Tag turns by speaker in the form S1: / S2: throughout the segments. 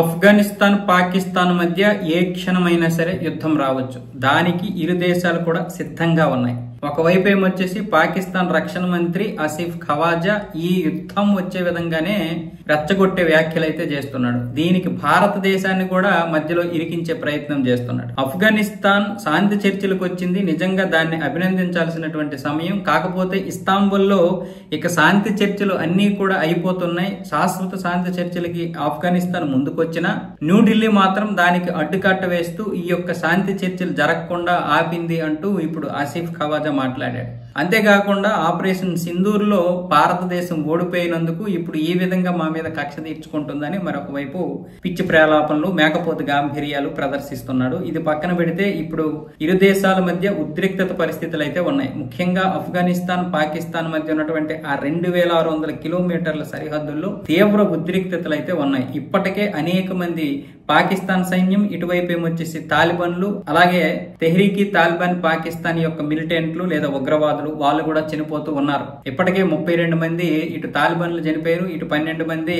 S1: ఆఫ్ఘనిస్తాన్ పాకిస్తాన్ మధ్య ఏ క్షణమైనా సరే యుద్ధం రావచ్చు. దానికి ఇరు దేశాలు కూడా సిద్ధంగా ఉన్నాయి. ఒకవైపు ఏమొచ్చేసి పాకిస్తాన్ రక్షణ మంత్రి ఆసిఫ్ ఖవాజా ఈ యుద్ధం వచ్చే విధంగానే రెచ్చగొట్టే వ్యాఖ్యలు అయితే చేస్తున్నాడు. దీనికి భారతదేశాన్ని కూడా మధ్యలో ఇరికించే ప్రయత్నం చేస్తున్నాడు. ఆఫ్ఘనిస్తాన్ శాంతి చర్చలకు వచ్చింది, నిజంగా దాన్ని అభినందించాల్సినటువంటి సమయం. కాకపోతే ఇస్తాంబుల్లో ఇక శాంతి చర్చలు అన్ని కూడా అయిపోతున్నాయి. శాశ్వత శాంతి చర్చలకి ఆఫ్ఘనిస్తాన్ ముందుకొచ్చినా న్యూఢిల్లీ మాత్రం దానికి అడ్డుకట్ట వేస్తూ ఈ యొక్క శాంతి చర్చలు జరగకుండా ఆపింది అంటూ ఇప్పుడు ఆసిఫ్ ఖవాజా మాట్లాడాడు. అంతేకాకుండా ఆపరేషన్ సింధూర్ లో భారతదేశం ఓడిపోయినందుకు ఇప్పుడు ఈ విధంగా మా మీద కక్ష తీర్చుకుంటుందని మరొక వైపు పిచ్చి ప్రేలాపనలు, మేకపోతు గాంభీర్యాలు ప్రదర్శిస్తున్నాడు. ఇది పక్కన పెడితే ఇప్పుడు ఇరు దేశాల మధ్య ఉద్రిక్తత పరిస్థితులు అయితే ఉన్నాయి. ముఖ్యంగా ఆఫ్ఘనిస్తాన్ పాకిస్తాన్ మధ్య ఉన్నటువంటి ఆ 2600 కిలోమీటర్ల సరిహద్దుల్లో తీవ్ర ఉద్రిక్తతలు అయితే ఉన్నాయి. ఇప్పటికే అనేక మంది పాకిస్తాన్ సైన్యం, ఇటువైపు ఏమొచ్చేసి తాలిబాన్లు, అలాగే తెహ్రీకి తాలిబాన్ పాకిస్తాన్ యొక్క మిలిటెంట్లు లేదా ఉగ్రవాదులు వాళ్ళు కూడా చనిపోతూ ఉన్నారు. ఇప్పటికే 32 మంది ఇటు తాలిబాన్లు చనిపోయారు, ఇటు 12 మంది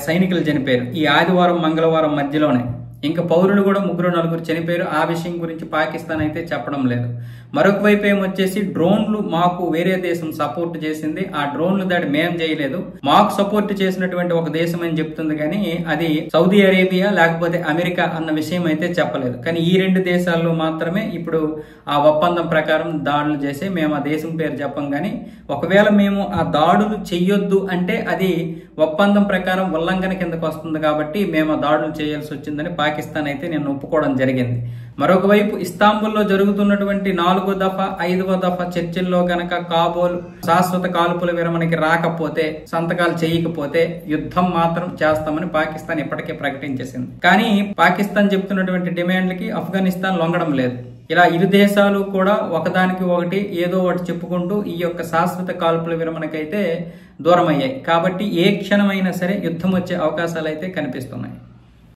S1: సైనికులు చనిపోయారు ఈ ఆదివారం మంగళవారం మధ్యలోనే. ఇంకా పౌరులు కూడా 3-4 చనిపోయారు. ఆ విషయం గురించి పాకిస్తాన్ అయితే చెప్పడం లేదు. మరొక వైపు ఏమొచ్చేసి డ్రోన్లు మాకు వేరే దేశం సపోర్ట్ చేసింది, ఆ డ్రోన్లు దాడి మేం చేయలేదు, మాకు సపోర్ట్ చేసినటువంటి ఒక దేశం అని చెప్తుంది, కానీ అది సౌదీ అరేబియా లేకపోతే అమెరికా అన్న విషయం అయితే చెప్పలేదు. కానీ ఈ 2 దేశాల్లో మాత్రమే ఇప్పుడు ఆ ఒప్పందం ప్రకారం దాడులు చేసి మేము ఆ దేశం పేరు చెప్పం, కానీ ఒకవేళ మేము ఆ దాడులు చెయ్యొద్దు అంటే అది ఒప్పందం ప్రకారం ఉల్లంఘన కిందకు వస్తుంది, కాబట్టి మేము ఆ దాడులు చేయాల్సి వచ్చిందని పాకిస్తాన్ అయితే నేను ఒప్పుకోవడం జరిగింది. మరొక వైపు ఇస్తాంబుల్లో జరుగుతున్నటువంటి 4వ దఫా 5వ దఫా చర్చల్లో గనక కాబూల్ శాశ్వత కాల్పుల విరమణకి రాకపోతే, సంతకాలు చేయకపోతే యుద్ధం మాత్రం చేస్తామని పాకిస్తాన్ ఇప్పటికే ప్రకటించేసింది. కానీ పాకిస్తాన్ చెప్తున్నటువంటి డిమాండ్లకి ఆఫ్ఘనిస్తాన్ లొంగడం లేదు. ఇలా ఇరు దేశాలు కూడా ఒకదానికి ఒకటి ఏదో ఒకటి చెప్పుకుంటూ ఈ యొక్క శాశ్వత కాల్పుల విరమణకైతే దూరమయ్యాయి. కాబట్టి ఏ క్షణమైనా సరే యుద్ధం వచ్చే అవకాశాలు అయితే కనిపిస్తున్నాయి.